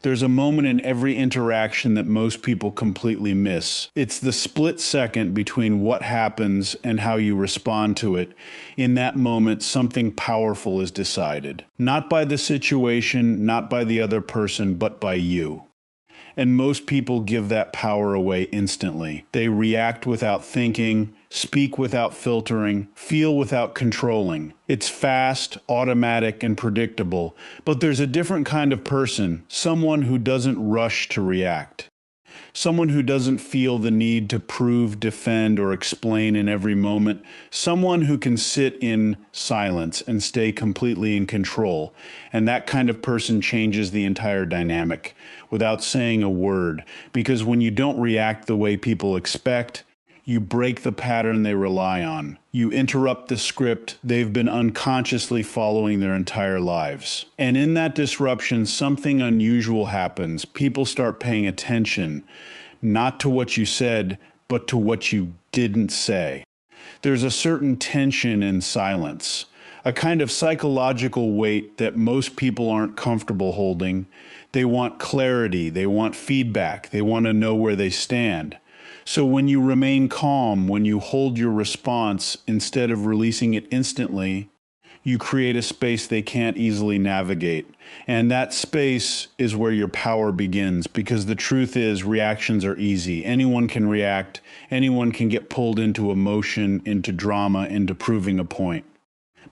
There's a moment in every interaction that most people completely miss. It's the split second between what happens and how you respond to it. In that moment, something powerful is decided. Not by the situation, not by the other person, but by you. And most people give that power away instantly. They react without thinking, speak without filtering, feel without controlling. It's fast, automatic, and predictable. But there's a different kind of person, someone who doesn't rush to react. Someone who doesn't feel the need to prove, defend, or explain in every moment. Someone who can sit in silence and stay completely in control. And that kind of person changes the entire dynamic without saying a word. Because when you don't react the way people expect, you break the pattern they rely on. You interrupt the script they've been unconsciously following their entire lives. And in that disruption, something unusual happens. People start paying attention, not to what you said, but to what you didn't say. There's a certain tension in silence, a kind of psychological weight that most people aren't comfortable holding. They want clarity, they want feedback, they want to know where they stand. So when you remain calm, when you hold your response instead of releasing it instantly, you create a space they can't easily navigate. And that space is where your power begins, because the truth is reactions are easy. Anyone can react. Anyone can get pulled into emotion, into drama, into proving a point.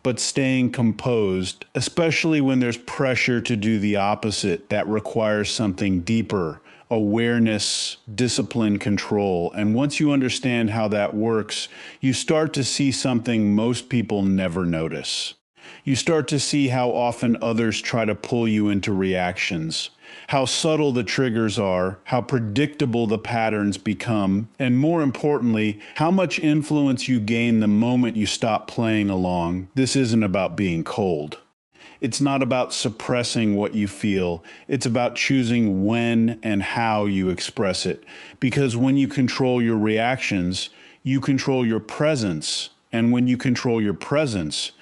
But staying composed, especially when there's pressure to do the opposite, that requires something deeper. Awareness, discipline, control. And once you understand how that works, you start to see something most people never notice. You start to see how often others try to pull you into reactions, how subtle the triggers are, how predictable the patterns become, and more importantly, how much influence you gain the moment you stop playing along. This isn't about being cold. It's not about suppressing what you feel. It's about choosing when and how you express it. Because when you control your reactions, you control your presence. And when you control your presence,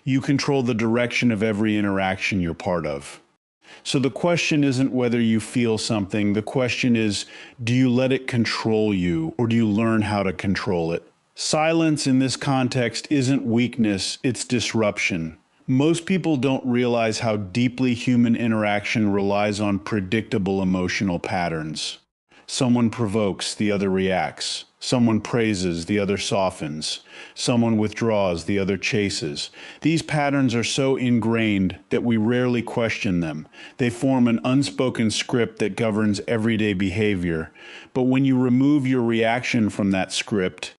you control the direction of every interaction you're part of. So the question isn't whether you feel something. The question is, do you let it control you, or do you learn how to control it? Silence in this context isn't weakness, it's disruption. Most people don't realize how deeply human interaction relies on predictable emotional patterns. Someone provokes, the other reacts. Someone praises, the other softens. Someone withdraws, the other chases. These patterns are so ingrained that we rarely question them. They form an unspoken script that governs everyday behavior. But when you remove your reaction from that script,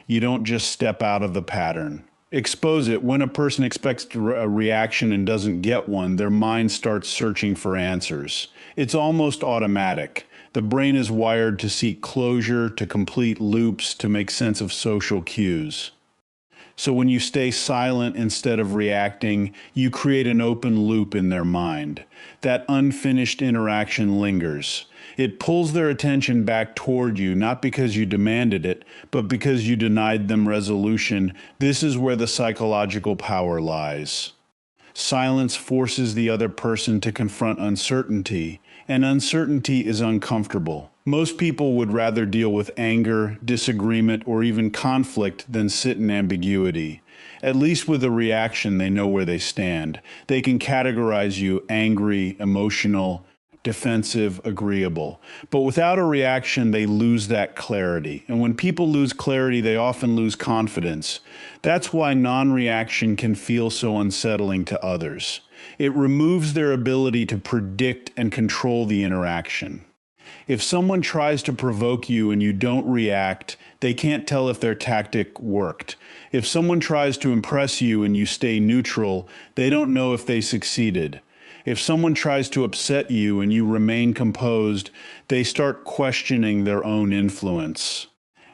you don't just step out of the pattern. Expose it. When a person expects a reaction and doesn't get one, their mind starts searching for answers. It's almost automatic. The brain is wired to seek closure, to complete loops, to make sense of social cues. So when you stay silent instead of reacting, you create an open loop in their mind. That unfinished interaction lingers. It pulls their attention back toward you, not because you demanded it, but because you denied them resolution. This is where the psychological power lies. Silence forces the other person to confront uncertainty, and uncertainty is uncomfortable. Most people would rather deal with anger, disagreement, or even conflict than sit in ambiguity. At least with a reaction, they know where they stand. They can categorize you angry, emotional, defensive, agreeable. But without a reaction, they lose that clarity. And when people lose clarity, they often lose confidence. That's why non-reaction can feel so unsettling to others. It removes their ability to predict and control the interaction. If someone tries to provoke you and you don't react, they can't tell if their tactic worked. If someone tries to impress you and you stay neutral, they don't know if they succeeded. If someone tries to upset you and you remain composed, they start questioning their own influence.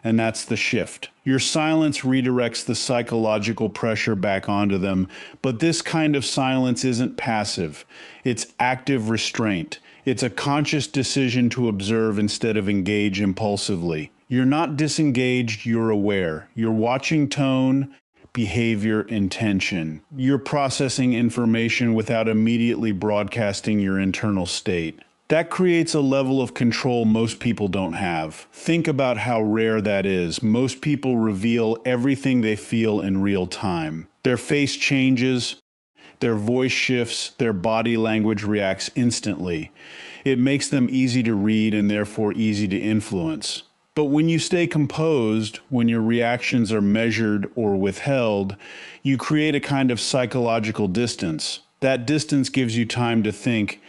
And that's the shift. Your silence redirects the psychological pressure back onto them, but this kind of silence isn't passive. It's active restraint. It's a conscious decision to observe instead of engage impulsively. You're not disengaged, you're aware. You're watching tone, behavior, intention. You're processing information without immediately broadcasting your internal state. That creates a level of control most people don't have. Think about how rare that is. Most people reveal everything they feel in real time. Their face changes, their voice shifts, their body language reacts instantly. It makes them easy to read and therefore easy to influence. But when you stay composed, when your reactions are measured or withheld, you create a kind of psychological distance. That distance gives you time to think,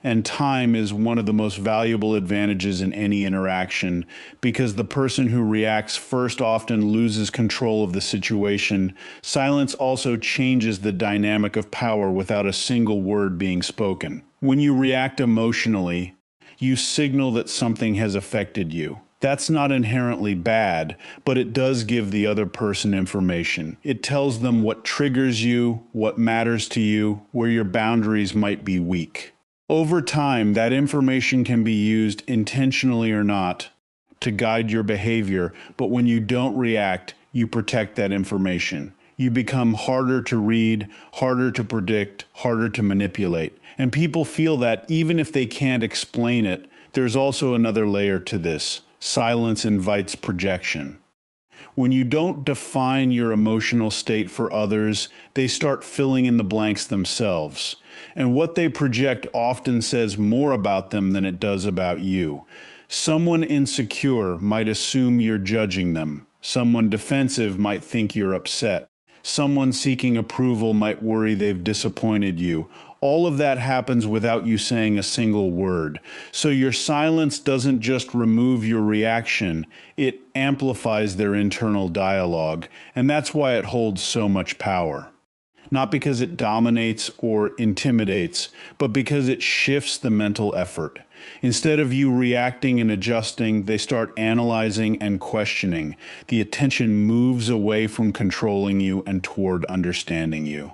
and time is one of the most valuable advantages in any interaction because the person who reacts first often loses control of the situation. Silence also changes the dynamic of power without a single word being spoken. When you react emotionally, you signal that something has affected you. That's not inherently bad, but it does give the other person information. It tells them what triggers you, what matters to you, where your boundaries might be weak. Over time, that information can be used, intentionally or not, to guide your behavior, but when you don't react, you protect that information. You become harder to read, harder to predict, harder to manipulate. And people feel that even if they can't explain it. There's also another layer to this. Silence invites projection. When you don't define your emotional state for others, they start filling in the blanks themselves. And what they project often says more about them than it does about you. Someone insecure might assume you're judging them. Someone defensive might think you're upset. Someone seeking approval might worry they've disappointed you. All of that happens without you saying a single word. So your silence doesn't just remove your reaction, it amplifies their internal dialogue, and that's why it holds so much power. Not because it dominates or intimidates, but because it shifts the mental effort. Instead of you reacting and adjusting, they start analyzing and questioning. The attention moves away from controlling you and toward understanding you.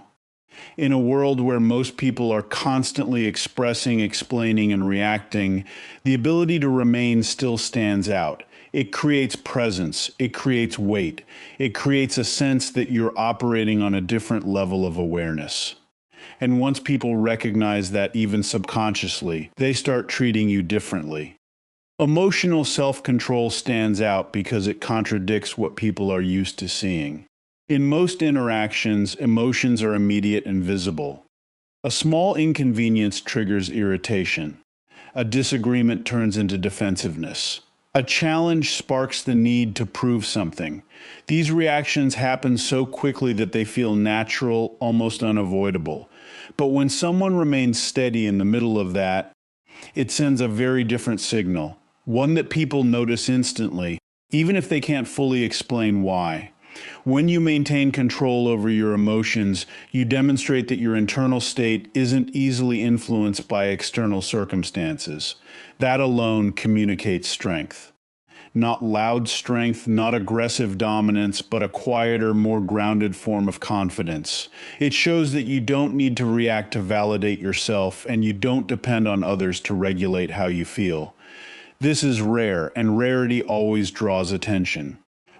In a world where most people are constantly expressing, explaining, and reacting, the ability to remain still stands out. It creates presence, it creates weight, it creates a sense that you're operating on a different level of awareness. And once people recognize that even subconsciously, they start treating you differently. Emotional self-control stands out because it contradicts what people are used to seeing. In most interactions, emotions are immediate and visible. A small inconvenience triggers irritation. A disagreement turns into defensiveness. A challenge sparks the need to prove something. These reactions happen so quickly that they feel natural, almost unavoidable. But when someone remains steady in the middle of that, it sends a very different signal, one that people notice instantly, even if they can't fully explain why. When you maintain control over your emotions, you demonstrate that your internal state isn't easily influenced by external circumstances. That alone communicates strength. Not loud strength, not aggressive dominance, but a quieter, more grounded form of confidence. It shows that you don't need to react to validate yourself, and you don't depend on others to regulate how you feel. This is rare, and rarity always draws attention.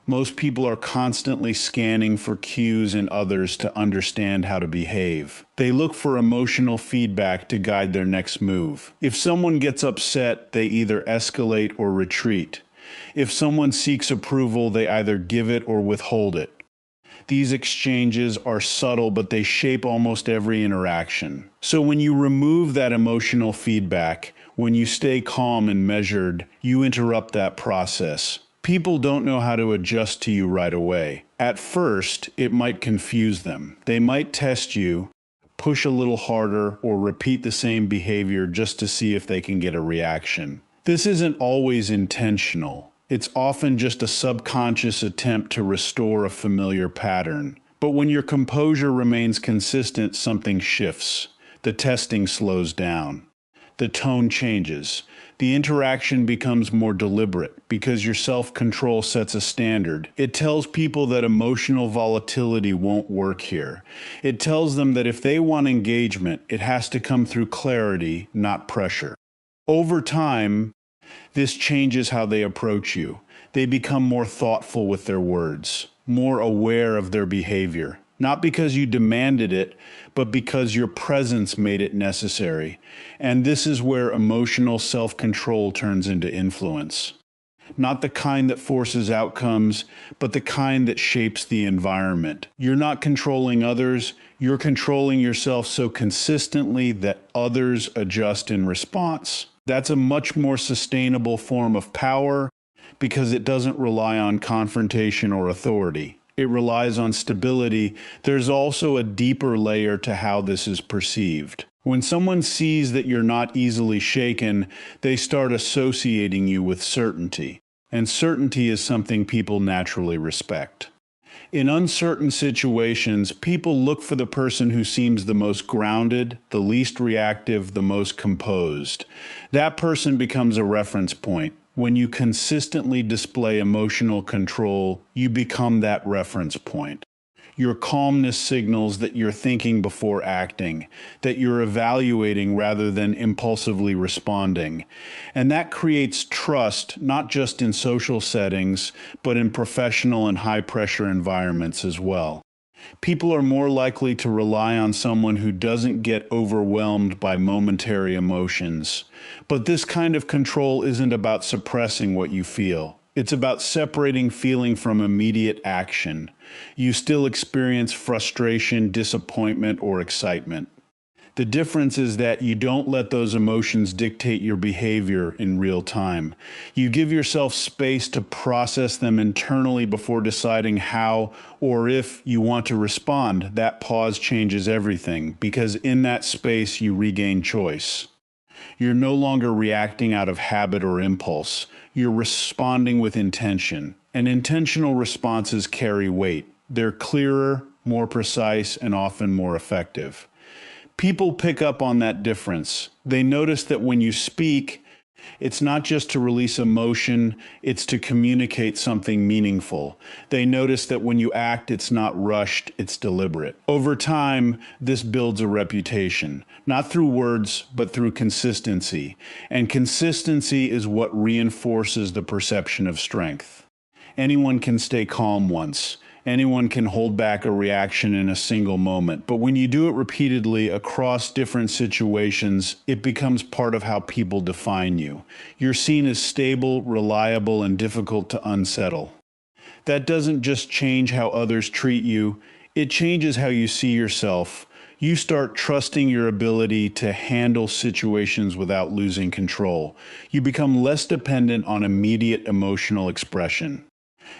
Most people are constantly scanning for cues in others to understand how to behave. They look for emotional feedback to guide their next move. If someone gets upset, they either escalate or retreat. If someone seeks approval, they either give it or withhold it. These exchanges are subtle, but they shape almost every interaction. So when you remove that emotional feedback, when you stay calm and measured, you interrupt that process. People don't know how to adjust to you right away. At first, it might confuse them. They might test you, push a little harder, or repeat the same behavior just to see if they can get a reaction. This isn't always intentional. It's often just a subconscious attempt to restore a familiar pattern. But when your composure remains consistent, something shifts. The testing slows down. The tone changes. The interaction becomes more deliberate because your self-control sets a standard. It tells people that emotional volatility won't work here. It tells them that if they want engagement, it has to come through clarity, not pressure. Over time, this changes how they approach you. They become more thoughtful with their words, more aware of their behavior. not because you demanded it, but because your presence made it necessary. And this is where emotional self-control turns into influence. Not the kind that forces outcomes, but the kind that shapes the environment. You're not controlling others, you're controlling yourself so consistently that others adjust in response. That's a much more sustainable form of power because it doesn't rely on confrontation or authority. It relies on stability. There's also a deeper layer to how this is perceived. When someone sees that you're not easily shaken, they start associating you with certainty. And certainty is something people naturally respect. In uncertain situations, people look for the person who seems the most grounded, the least reactive, the most composed. That person becomes a reference point. When you consistently display emotional control, you become that reference point. Your calmness signals that you're thinking before acting, that you're evaluating rather than impulsively responding. And that creates trust, not just in social settings, but in professional and high-pressure environments as well. People are more likely to rely on someone who doesn't get overwhelmed by momentary emotions. But this kind of control isn't about suppressing what you feel. It's about separating feeling from immediate action. You still experience frustration, disappointment, or excitement. The difference is that you don't let those emotions dictate your behavior in real time. You give yourself space to process them internally before deciding how or if you want to respond. That pause changes everything, because in that space you regain choice. You're no longer reacting out of habit or impulse. You're responding with intention. And intentional responses carry weight. They're clearer, more precise, and often more effective. People pick up on that difference. They notice that when you speak, it's not just to release emotion, it's to communicate something meaningful. They notice that when you act, it's not rushed, it's deliberate. Over time, this builds a reputation, not through words, but through consistency. And consistency is what reinforces the perception of strength. Anyone can stay calm once. Anyone can hold back a reaction in a single moment, but when you do it repeatedly across different situations, it becomes part of how people define you. You're seen as stable, reliable, and difficult to unsettle. That doesn't just change how others treat you, it changes how you see yourself. You start trusting your ability to handle situations without losing control. You become less dependent on immediate emotional expression.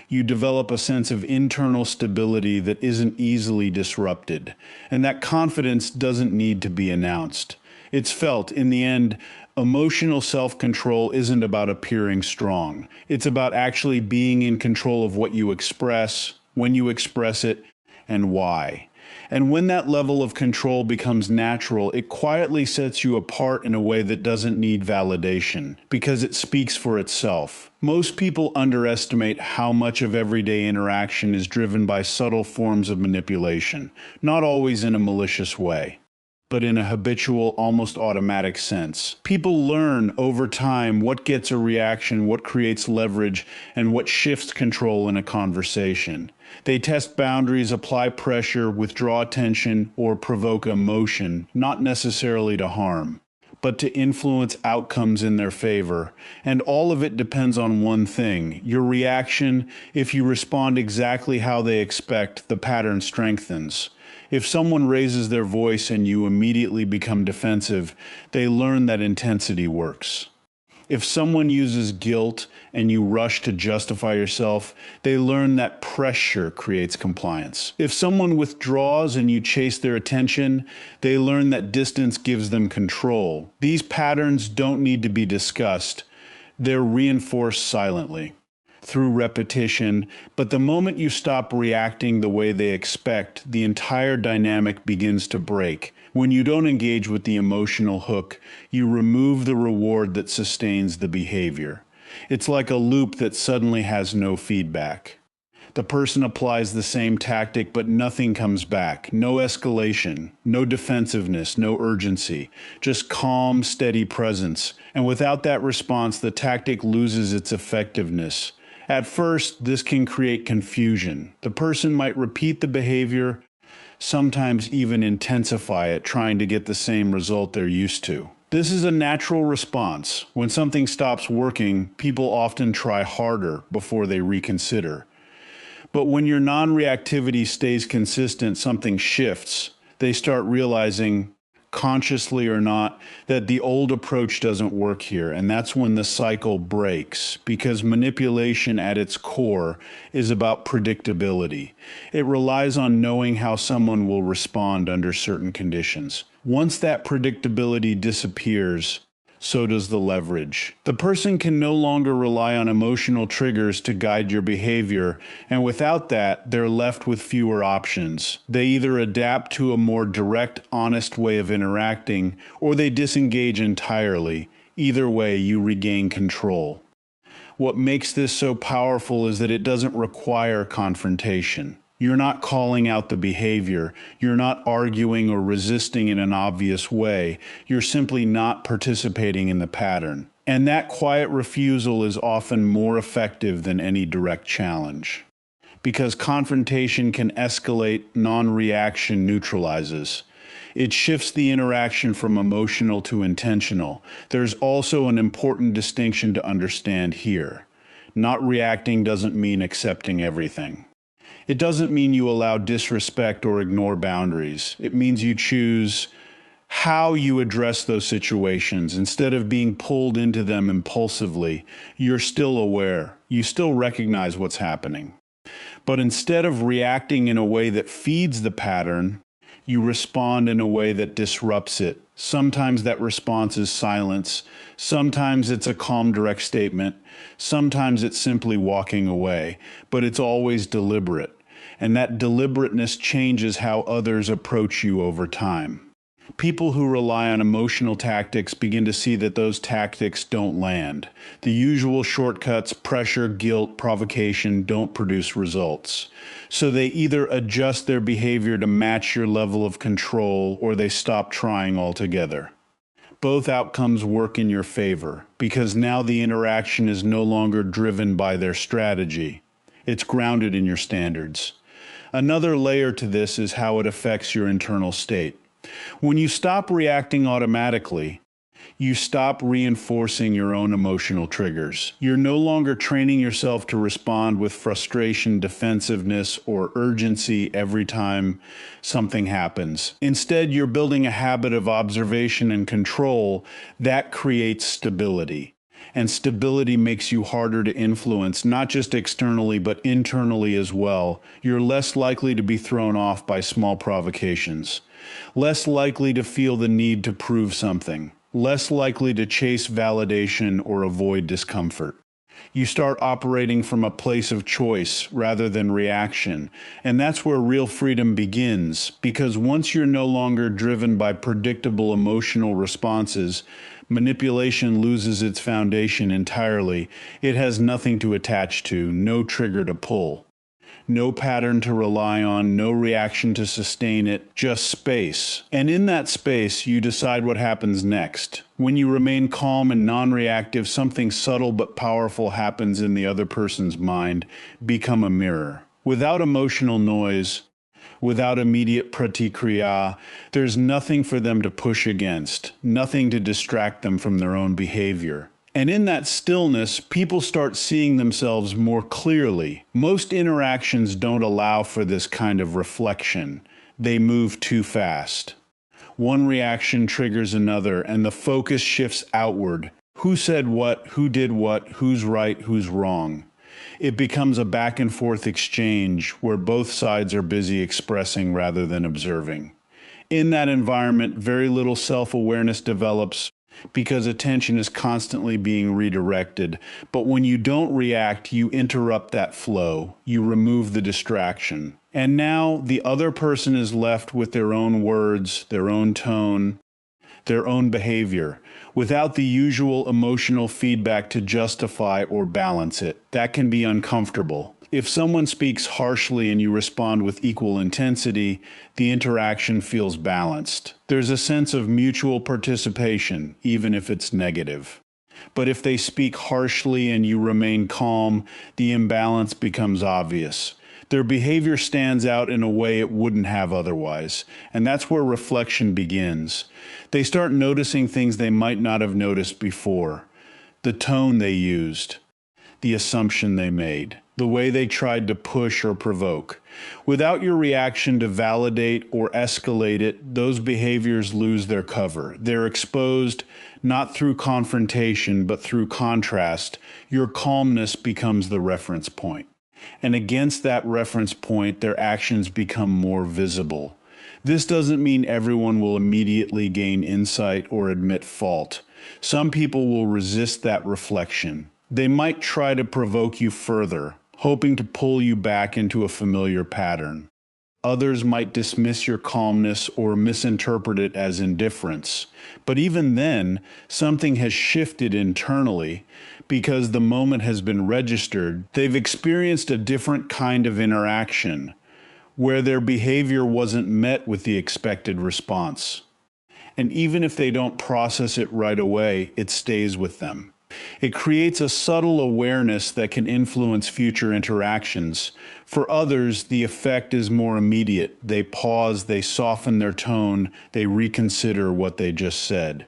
You develop a sense of internal stability that isn't easily disrupted. And that confidence doesn't need to be announced. It's felt. In the end, emotional self-control isn't about appearing strong. It's about actually being in control of what you express, when you express it, and why. And when that level of control becomes natural, it quietly sets you apart in a way that doesn't need validation, because it speaks for itself. Most people underestimate how much of everyday interaction is driven by subtle forms of manipulation, not always in a malicious way, but in a habitual, almost automatic sense. People learn over time what gets a reaction, what creates leverage, and what shifts control in a conversation. They test boundaries, apply pressure, withdraw attention, or provoke emotion, not necessarily to harm, but to influence outcomes in their favor. And all of it depends on one thing: your reaction. If you respond exactly how they expect, the pattern strengthens. If someone raises their voice and you immediately become defensive, they learn that intensity works. If someone uses guilt and you rush to justify yourself, they learn that pressure creates compliance. If someone withdraws and you chase their attention, they learn that distance gives them control. These patterns don't need to be discussed. They're reinforced silently, through repetition, but the moment you stop reacting the way they expect, the entire dynamic begins to break. When you don't engage with the emotional hook, you remove the reward that sustains the behavior. It's like a loop that suddenly has no feedback. The person applies the same tactic, but nothing comes back. No escalation, no defensiveness, no urgency, just calm, steady presence. And without that response, the tactic loses its effectiveness. At first, this can create confusion. The person might repeat the behavior, sometimes even intensify it, trying to get the same result they're used to. This is a natural response. When something stops working, people often try harder before they reconsider. But when your non-reactivity stays consistent, something shifts. They start realizing, consciously or not, that the old approach doesn't work here. And that's when the cycle breaks, because manipulation at its core is about predictability. It relies on knowing how someone will respond under certain conditions. Once that predictability disappears, so does the leverage. The person can no longer rely on emotional triggers to guide your behavior, and without that, they're left with fewer options. They either adapt to a more direct, honest way of interacting, or they disengage entirely. Either way, you regain control. What makes this so powerful is that it doesn't require confrontation. You're not calling out the behavior. You're not arguing or resisting in an obvious way. You're simply not participating in the pattern. And that quiet refusal is often more effective than any direct challenge. Because confrontation can escalate, non-reaction neutralizes. It shifts the interaction from emotional to intentional. There's also an important distinction to understand here. Not reacting doesn't mean accepting everything. It doesn't mean you allow disrespect or ignore boundaries. It means you choose how you address those situations. Instead of being pulled into them impulsively, you're still aware. You still recognize what's happening. But instead of reacting in a way that feeds the pattern, you respond in a way that disrupts it. Sometimes that response is silence. Sometimes it's a calm, direct statement. Sometimes it's simply walking away. But it's always deliberate. And that deliberateness changes how others approach you over time. People who rely on emotional tactics begin to see that those tactics don't land. The usual shortcuts, pressure, guilt, provocation, don't produce results. So they either adjust their behavior to match your level of control, or they stop trying altogether. Both outcomes work in your favor, because now the interaction is no longer driven by their strategy. It's grounded in your standards. Another layer to this is how it affects your internal state. When you stop reacting automatically, you stop reinforcing your own emotional triggers. You're no longer training yourself to respond with frustration, defensiveness, or urgency every time something happens. Instead, you're building a habit of observation and control that creates stability. And stability makes you harder to influence, not just externally, but internally as well. You're less likely to be thrown off by small provocations, less likely to feel the need to prove something, less likely to chase validation or avoid discomfort. You start operating from a place of choice rather than reaction. And that's where real freedom begins, because once you're no longer driven by predictable emotional responses, manipulation loses its foundation entirely. It has nothing to attach to, no trigger to pull. No pattern to rely on, no reaction to sustain it, just space. And in that space, you decide what happens next. When you remain calm and non-reactive, something subtle but powerful happens in the other person's mind. Become a mirror. Without emotional noise, without immediate pratikriya, there's nothing for them to push against, nothing to distract them from their own behavior. And in that stillness, people start seeing themselves more clearly. Most interactions don't allow for this kind of reflection. They move too fast. One reaction triggers another, and the focus shifts outward. Who said what, who's right, who's wrong. It becomes a back and forth exchange where both sides are busy expressing rather than observing. In that environment, very little self-awareness develops, because attention is constantly being redirected. But when you don't react, you interrupt that flow. You remove the distraction. And now the other person is left with their own words, their own tone, their own behavior, without the usual emotional feedback to justify or balance it. That can be uncomfortable. If someone speaks harshly and you respond with equal intensity, the interaction feels balanced. There's a sense of mutual participation, even if it's negative. But if they speak harshly and you remain calm, the imbalance becomes obvious. Their behavior stands out in a way it wouldn't have otherwise, and that's where reflection begins. They start noticing things they might not have noticed before. The tone they used, the assumption they made, the way they tried to push or provoke. Without your reaction to validate or escalate it, those behaviors lose their cover. They're exposed not through confrontation, but through contrast. Your calmness becomes the reference point. And against that reference point, their actions become more visible. This doesn't mean everyone will immediately gain insight or admit fault. Some people will resist that reflection. They might try to provoke you further, hoping to pull you back into a familiar pattern. Others might dismiss your calmness or misinterpret it as indifference. But even then, something has shifted internally because the moment has been registered. They've experienced a different kind of interaction where their behavior wasn't met with the expected response. And even if they don't process it right away, it stays with them. It creates a subtle awareness that can influence future interactions. For others, the effect is more immediate. They pause, they soften their tone, they reconsider what they just said.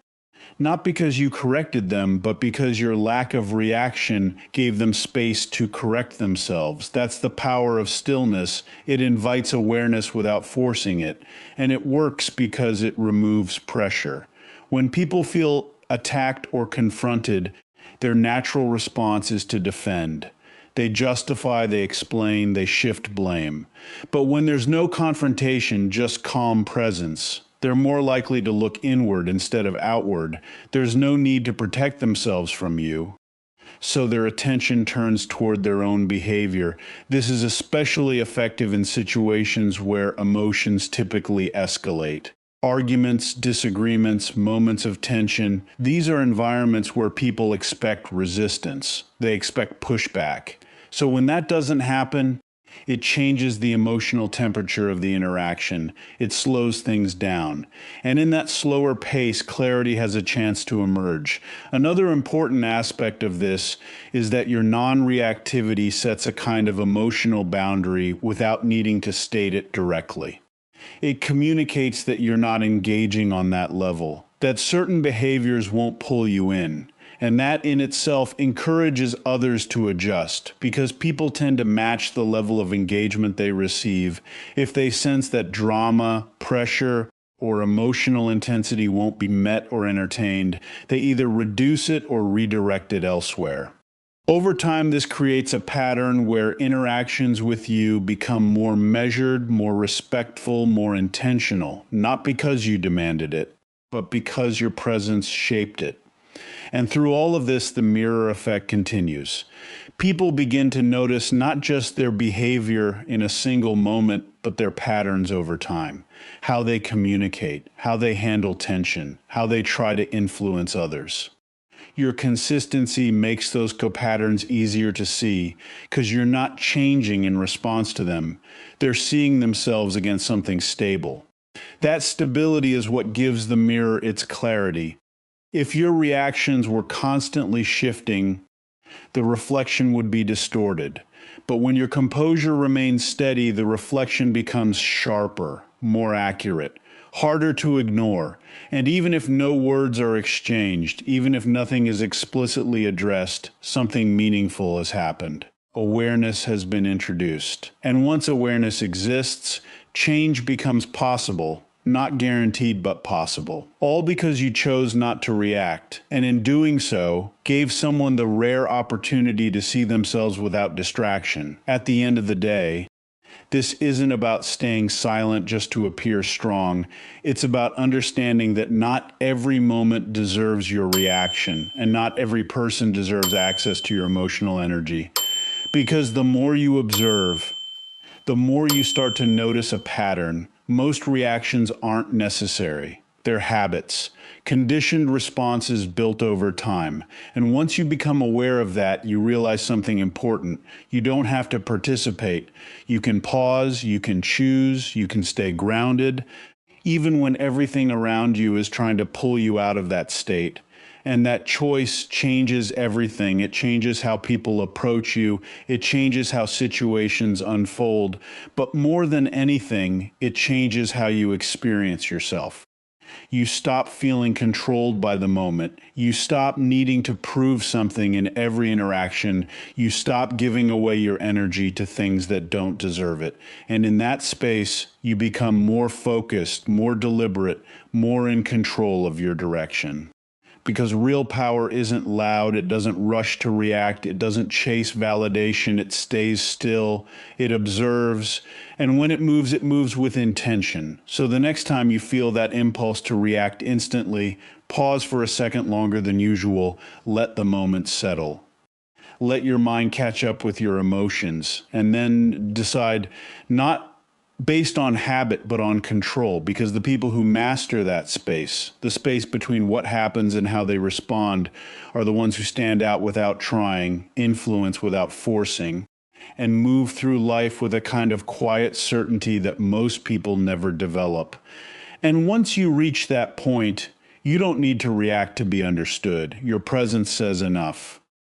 Not because you corrected them, but because your lack of reaction gave them space to correct themselves. That's the power of stillness. It invites awareness without forcing it, and it works because it removes pressure. When people feel attacked or confronted, their natural response is to defend. They justify, they explain, they shift blame. But when there's no confrontation, just calm presence, they're more likely to look inward instead of outward. There's no need to protect themselves from you, so their attention turns toward their own behavior. This is especially effective in situations where emotions typically escalate. Arguments, disagreements, moments of tension, these are environments where people expect resistance. They expect pushback. So when that doesn't happen, it changes the emotional temperature of the interaction. It slows things down. And in that slower pace, clarity has a chance to emerge. Another important aspect of this is that your non-reactivity sets a kind of emotional boundary without needing to state it directly. It communicates that you're not engaging on that level, that certain behaviors won't pull you in. And that in itself encourages others to adjust, because people tend to match the level of engagement they receive. If they sense that drama, pressure, or emotional intensity won't be met or entertained, they either reduce it or redirect it elsewhere. Over time, this creates a pattern where interactions with you become more measured, more respectful, more intentional, not because you demanded it, but because your presence shaped it. And through all of this, the mirror effect continues. People begin to notice not just their behavior in a single moment, but their patterns over time. How they communicate, how they handle tension, how they try to influence others. Your consistency makes those patterns easier to see because you're not changing in response to them. They're seeing themselves against something stable. That stability is what gives the mirror its clarity. If your reactions were constantly shifting, the reflection would be distorted. But when your composure remains steady, the reflection becomes sharper, more accurate, harder to ignore. And even if no words are exchanged, even if nothing is explicitly addressed, something meaningful has happened. Awareness has been introduced. And once awareness exists, change becomes possible. Not guaranteed, but possible. All because you chose not to react, and in doing so, gave someone the rare opportunity to see themselves without distraction. At the end of the day, this isn't about staying silent just to appear strong. It's about understanding that not every moment deserves your reaction, and not every person deserves access to your emotional energy. Because the more you observe, the more you start to notice a pattern. Most reactions aren't necessary. They're habits, conditioned responses built over time. And once you become aware of that, you realize something important. You don't have to participate. You can pause, you can choose, you can stay grounded, even when everything around you is trying to pull you out of that state. And that choice changes everything. It changes how people approach you. It changes how situations unfold. But more than anything, it changes how you experience yourself. You stop feeling controlled by the moment. You stop needing to prove something in every interaction. You stop giving away your energy to things that don't deserve it. And in that space, you become more focused, more deliberate, more in control of your direction. Because real power isn't loud, it doesn't rush to react, it doesn't chase validation, it stays still, it observes, and when it moves with intention. So the next time you feel that impulse to react instantly, pause for a second longer than usual, let the moment settle. Let your mind catch up with your emotions, and then decide not based on habit, but on control, because the people who master that space, the space between what happens and how they respond, are the ones who stand out without trying, influence without forcing, and move through life with a kind of quiet certainty that most people never develop. And once you reach that point, you don't need to react to be understood. Your presence says enough.